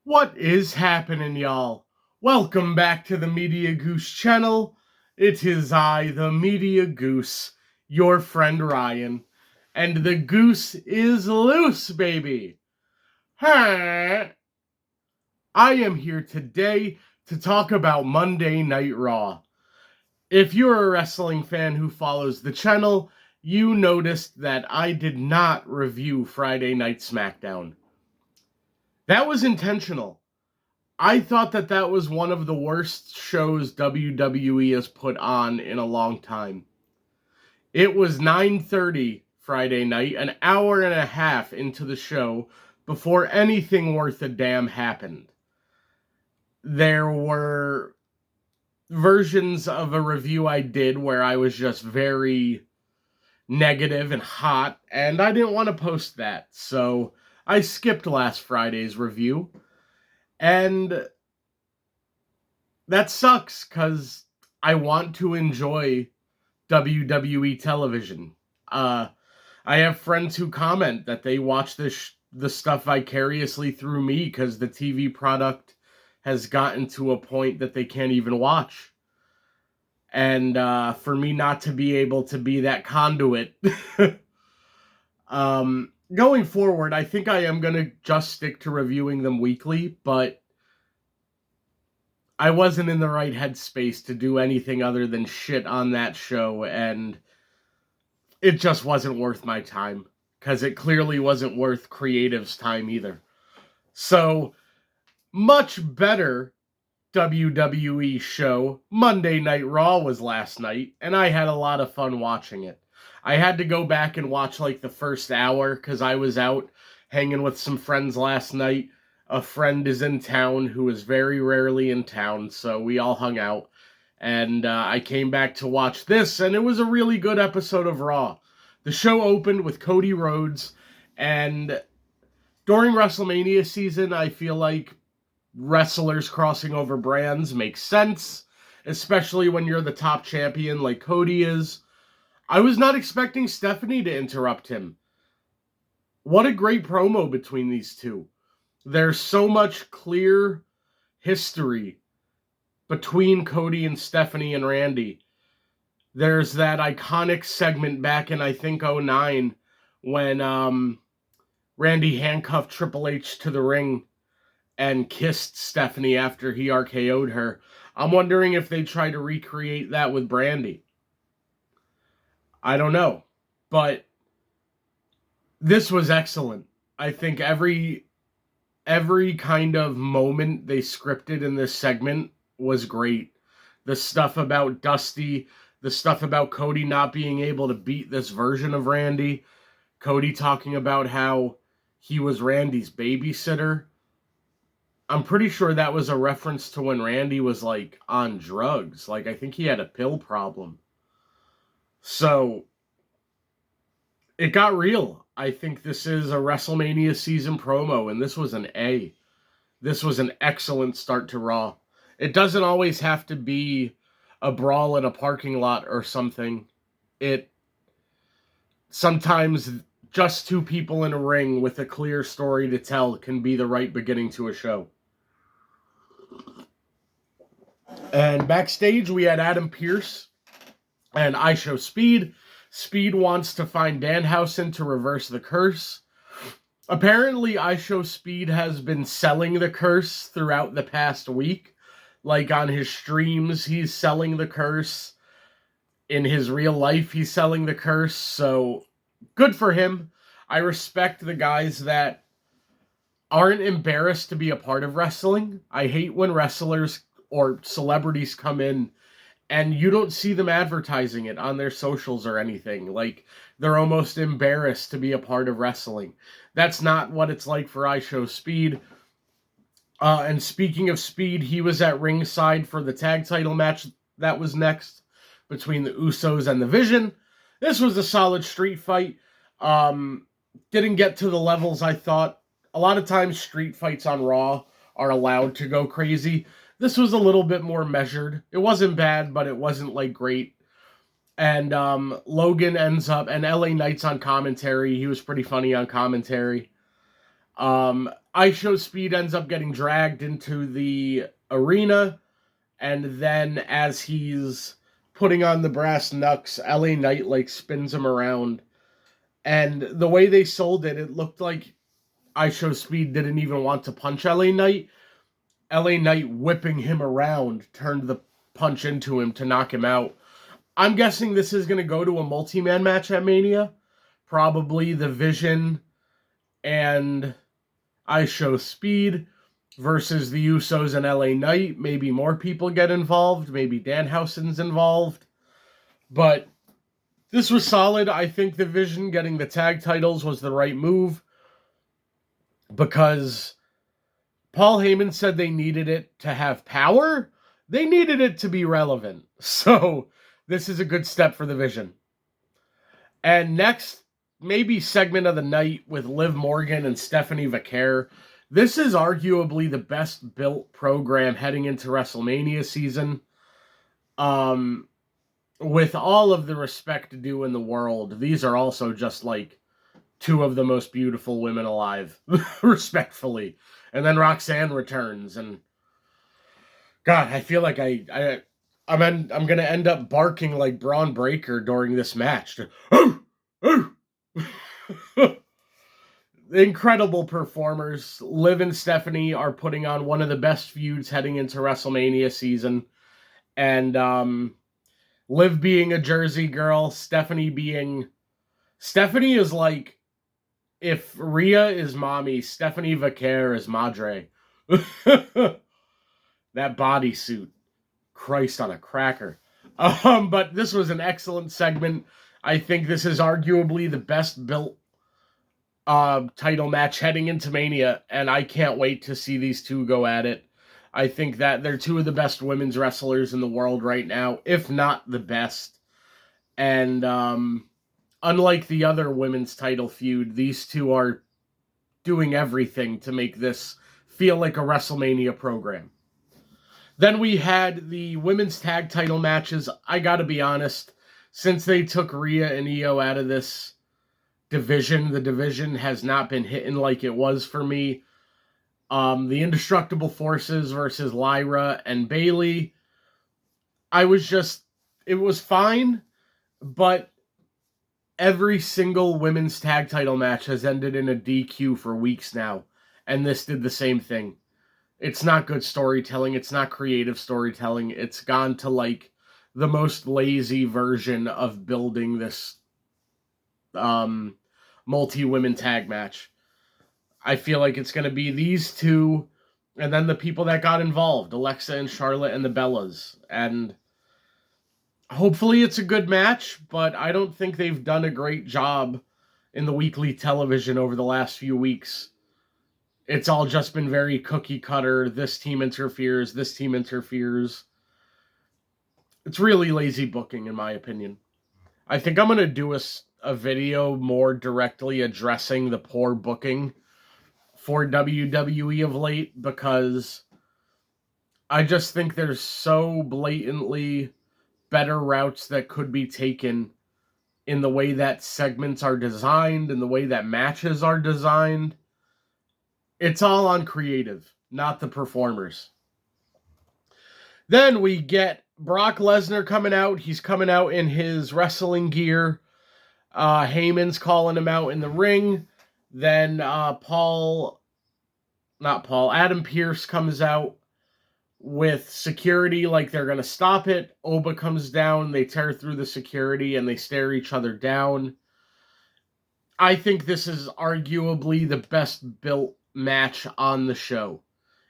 What is happening, y'all? Welcome back to the Media Goose channel. It is I, the Media Goose, your friend Ryan. And the goose is loose, baby! Huh? I am here today to talk about Monday Night Raw. If you're a wrestling fan who follows the channel, you noticed that I did not review Friday Night Smackdown. That was intentional. I thought that was one of the worst shows WWE has put on in a long time. It was 9:30 Friday night, an hour and a half into the show, before anything worth a damn happened. There were versions of a review I did where I was just very negative and hot, and I didn't want to post that, so I skipped last Friday's review. And that sucks, because I want to enjoy WWE television. I have friends who comment that they watch the stuff vicariously through me because the TV product has gotten to a point that they can't even watch. And for me not to be able to be that conduit, going forward, I think I am going to just stick to reviewing them weekly, but I wasn't in the right headspace to do anything other than shit on that show, and it just wasn't worth my time, because it clearly wasn't worth creative's time either. So, much better WWE show, Monday Night Raw, was last night, and I had a lot of fun watching it. I had to go back and watch like the first hour, because I was out hanging with some friends last night. A friend is in town who is very rarely in town, so we all hung out. And I came back to watch this, and it was a really good episode of Raw. The show opened with Cody Rhodes, and during Wrestlemania season, I feel like wrestlers crossing over brands makes sense, especially when you're the top champion like Cody is. I was not expecting Stephanie to interrupt him. What a great promo between these two. There's so much clear history between Cody and Stephanie and Randy. There's that iconic segment back in, I think, 2009, when Randy handcuffed Triple H to the ring and kissed Stephanie after he RKO'd her. I'm wondering if they try to recreate that with Brandy. I don't know. But this was excellent. I think every kind of moment they scripted in this segment was great. The stuff about Dusty, the stuff about Cody not being able to beat this version of Randy, Cody talking about how he was Randy's babysitter. I'm pretty sure that was a reference to when Randy was, like, on drugs. Like, I think he had a pill problem. So, it got real. I think this is a WrestleMania season promo, and this was an A. This was an excellent start to Raw. It doesn't always have to be a brawl in a parking lot or something. Sometimes just two people in a ring with a clear story to tell can be the right beginning to a show. And backstage, we had Adam Pearce and IShowSpeed. Speed wants to find Danhausen to reverse the curse. Apparently, IShowSpeed has been selling the curse throughout the past week. Like, on his streams, he's selling the curse. In his real life, he's selling the curse. So, good for him. I respect the guys that aren't embarrassed to be a part of wrestling. I hate when wrestlers or celebrities come in and you don't see them advertising it on their socials or anything. Like, they're almost embarrassed to be a part of wrestling. That's not what it's like for IShowSpeed. And speaking of Speed, he was at ringside for the tag title match that was next between the Usos and the Vision. This was a solid street fight. Didn't get to the levels I thought. A lot of times street fights on Raw are allowed to go crazy. This was a little bit more measured. It wasn't bad, but it wasn't, like, great. And Logan ends up, and LA Knight's on commentary. He was pretty funny on commentary. IShowSpeed ends up getting dragged into the arena, and then as he's putting on the brass knucks, LA Knight like spins him around. And the way they sold it, it looked like IShowSpeed didn't even want to punch LA Knight. LA Knight whipping him around turned the punch into him to knock him out. I'm guessing this is going to go to a multi-man match at Mania. Probably the Vision and IShowSpeed versus the Usos and LA Knight. Maybe more people get involved. Maybe Danhausen's involved. But this was solid. I think the Vision getting the tag titles was the right move because Paul Heyman said they needed it to have power. They needed it to be relevant. So this is a good step for the Vision. And next, maybe segment of the night with Liv Morgan and Stephanie Vaquer. This is arguably the best built program heading into WrestleMania season. With all of the respect due in the world, these are also just like two of the most beautiful women alive, respectfully. And then Roxanne returns, and God, I feel like I'm gonna end up barking like Braun Breaker during this match. Incredible performers. Liv and Stephanie are putting on one of the best feuds heading into WrestleMania season. And Liv being a Jersey girl, Stephanie is like, if Rhea is mommy, Stephanie Vaquer is madre. That bodysuit. Christ on a cracker. But this was an excellent segment. I think this is arguably the best built title match heading into Mania, and I can't wait to see these two go at it. I think that they're two of the best women's wrestlers in the world right now, if not the best. And unlike the other women's title feud, these two are doing everything to make this feel like a WrestleMania program. Then we had the women's tag title matches. I gotta be honest, since they took Rhea and Io out of this division, the division has not been hitting like it was for me. The Indestructible Forces versus Lyra and Bayley. It was fine, but every single women's tag title match has ended in a DQ for weeks now, and this did the same thing. It's not good storytelling. It's not creative storytelling. It's gone to like the most lazy version of building this multi-women tag match. I feel like it's going to be these two and then the people that got involved, Alexa and Charlotte and the Bellas. And hopefully it's a good match, but I don't think they've done a great job in the weekly television over the last few weeks. It's all just been very cookie cutter. This team interferes. This team interferes. It's really lazy booking, in my opinion. I think I'm going to do a video more directly addressing the poor booking for WWE of late, because I just think there's so blatantly better routes that could be taken in the way that segments are designed and the way that matches are designed. It's all on creative, not the performers. Then we get Brock Lesnar coming out. He's coming out in his wrestling gear. Heyman's calling him out in the ring. Then Adam Pearce comes out with security like they're going to stop it. Oba comes down. They tear through the security and they stare each other down. I think this is arguably the best built match on the show.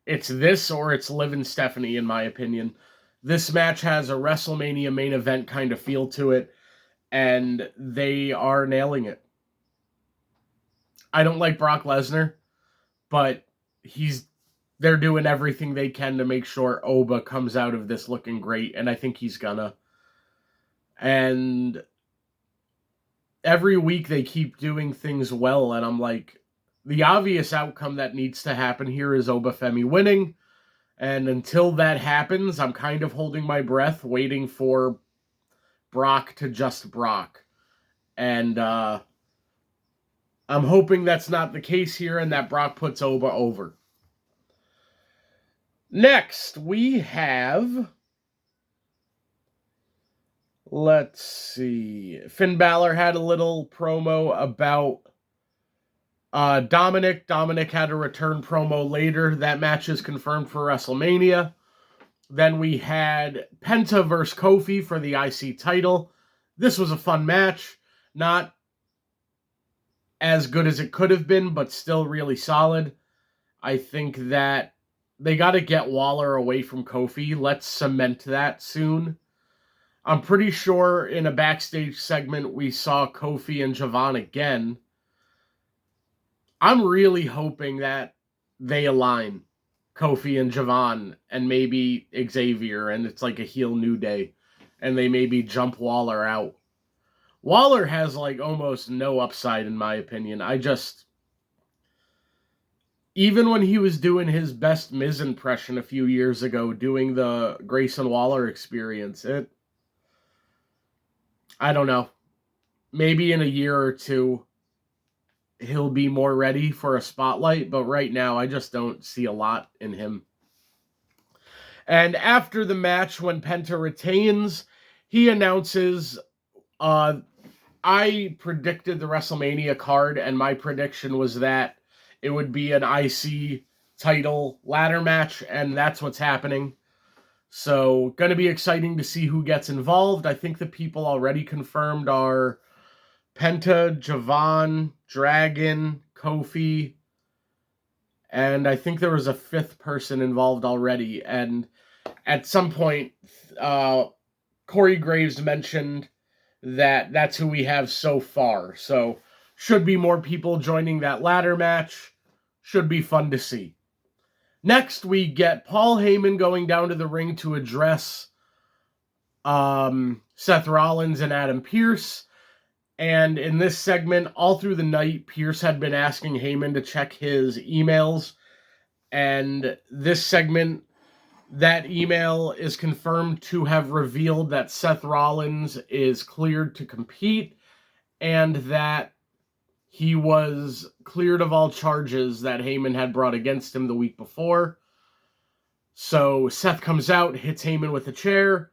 It's this or it's Liv and Stephanie, in my opinion. This match has a WrestleMania main event kind of feel to it, and they are nailing it. I don't like Brock Lesnar, but they're doing everything they can to make sure Oba comes out of this looking great, and I think he's gonna. And every week they keep doing things well, and I'm like, the obvious outcome that needs to happen here is Oba Femi winning. And until that happens, I'm kind of holding my breath, waiting for Brock to just Brock. And I'm hoping that's not the case here and that Brock puts Oba over. Next, we have... Let's see. Finn Balor had a little promo about Dominic. Dominic had a return promo later. That match is confirmed for WrestleMania. Then we had Penta versus Kofi for the IC title. This was a fun match. Not as good as it could have been, but still really solid. I think that they got to get Waller away from Kofi. Let's cement that soon. I'm pretty sure in a backstage segment we saw Kofi and Javon again. I'm really hoping that they align Kofi and Javon and maybe Xavier, and it's like a heel New Day, and they maybe jump Waller out. Waller has like almost no upside in my opinion. Even when he was doing his best Miz impression a few years ago, doing the Grayson Waller experience, I don't know. Maybe in a year or two, he'll be more ready for a spotlight, but right now, I just don't see a lot in him. And after the match, when Penta retains, he announces, I predicted the WrestleMania card, and my prediction was that it would be an IC title ladder match, and that's what's happening. So, going to be exciting to see who gets involved. I think the people already confirmed are Penta, Javon, Dragon, Kofi, and I think there was a fifth person involved already. And at some point, Corey Graves mentioned that that's who we have so far. So, should be more people joining that ladder match. Should be fun to see. Next, we get Paul Heyman going down to the ring to address Seth Rollins and Adam Pearce. And in this segment, all through the night, Pearce had been asking Heyman to check his emails. And this segment, that email is confirmed to have revealed that Seth Rollins is cleared to compete and that he was cleared of all charges that Heyman had brought against him the week before. So Seth comes out, hits Heyman with a chair,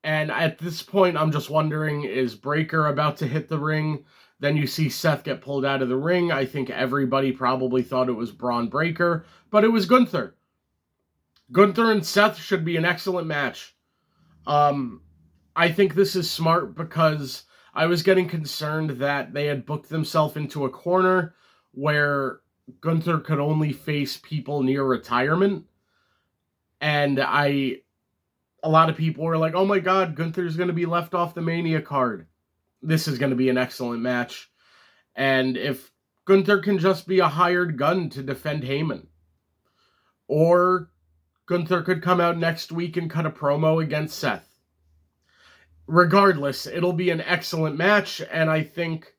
and at this point I'm just wondering, is Breakker about to hit the ring? Then you see Seth get pulled out of the ring. I think everybody probably thought it was Braun Breaker, but it was Gunther. Gunther and Seth should be an excellent match. I think this is smart because I was getting concerned that they had booked themselves into a corner where Gunther could only face people near retirement. And a lot of people were like, oh my God, Gunther's going to be left off the Mania card. This is going to be an excellent match. And if Gunther can just be a hired gun to defend Heyman, or Gunther could come out next week and cut a promo against Seth. Regardless, it'll be an excellent match, and I think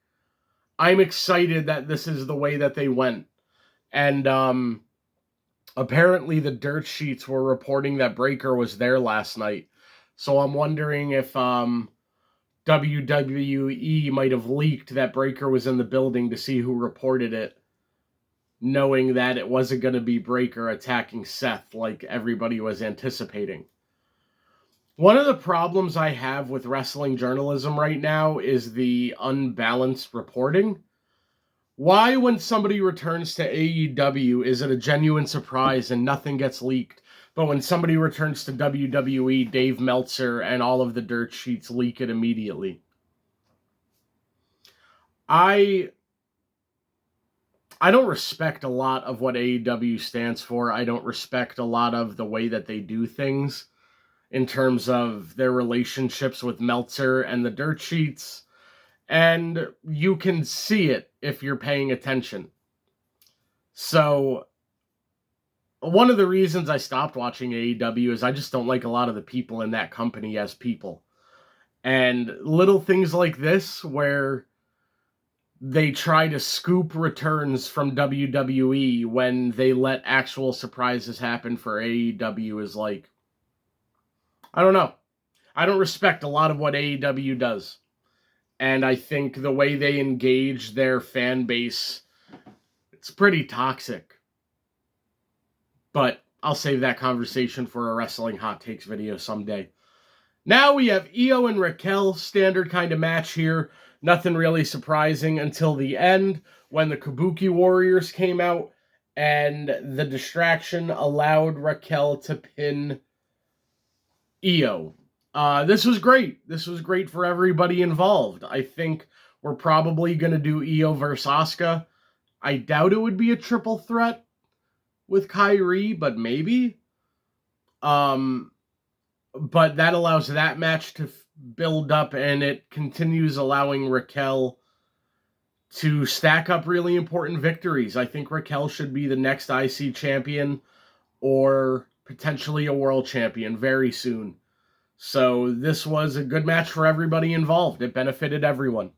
I'm excited that this is the way that they went. And apparently the dirt sheets were reporting that Breakker was there last night. So I'm wondering if WWE might have leaked that Breakker was in the building to see who reported it, knowing that it wasn't going to be Breakker attacking Seth like everybody was anticipating. One of the problems I have with wrestling journalism right now is the unbalanced reporting. Why, when somebody returns to AEW, is it a genuine surprise and nothing gets leaked? But when somebody returns to WWE, Dave Meltzer and all of the dirt sheets leak it immediately. I don't respect a lot of what AEW stands for. I don't respect a lot of the way that they do things in terms of their relationships with Meltzer and the dirt sheets. And you can see it if you're paying attention. So, one of the reasons I stopped watching AEW is I just don't like a lot of the people in that company as people. And little things like this, where they try to scoop returns from WWE when they let actual surprises happen for AEW, is like, I don't know. I don't respect a lot of what AEW does. And I think the way they engage their fan base, it's pretty toxic. But I'll save that conversation for a Wrestling Hot Takes video someday. Now we have Io and Raquel, standard kind of match here. Nothing really surprising until the end when the Kabuki Warriors came out and the distraction allowed Raquel to pin Io. This was great. This was great for everybody involved. I think we're probably going to do Io versus Asuka. I doubt it would be a triple threat with Kyrie, but maybe. But that allows that match to build up, and it continues allowing Raquel to stack up really important victories. I think Raquel should be the next IC champion or potentially a world champion very soon. So this was a good match for everybody involved. It benefited everyone.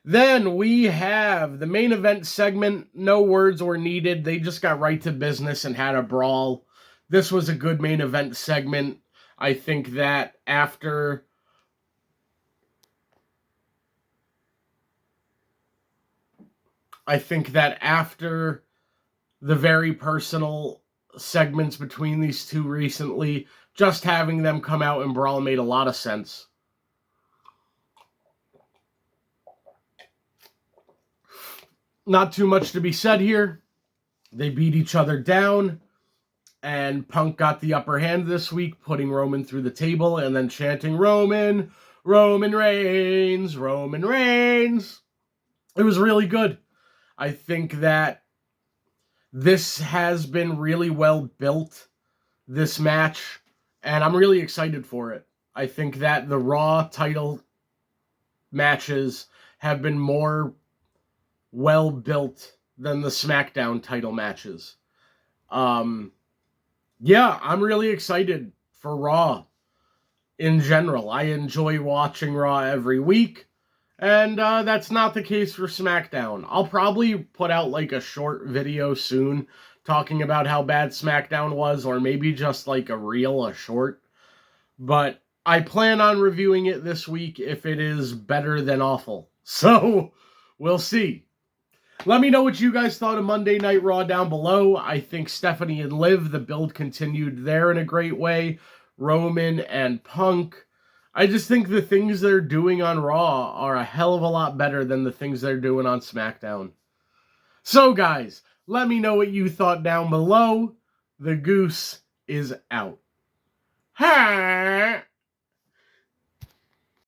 Then we have the main event segment. No words were needed. They just got right to business and had a brawl. This was a good main event segment. I think that after the very personal segments between these two recently, just having them come out and brawl made a lot of sense. Not too much to be said here. They beat each other down, and Punk got the upper hand this week, putting Roman through the table and then chanting, Roman, Roman Reigns, Roman Reigns. It was really good. I think that this has been really well built, this match, and I'm really excited for it. I think that the Raw title matches have been more well built than the SmackDown title matches. Yeah, I'm really excited for Raw in general. I enjoy watching Raw every week, and that's not the case for SmackDown. I'll probably put out like a short video soon talking about how bad SmackDown was, or maybe just like a short. But I plan on reviewing it this week if it is better than awful. So, we'll see. Let me know what you guys thought of Monday Night Raw down below. I think Stephanie and Liv, the build continued there in a great way. Roman and Punk. I just think the things they're doing on Raw are a hell of a lot better than the things they're doing on SmackDown. So, guys, let me know what you thought down below. The Goose is out. Ha!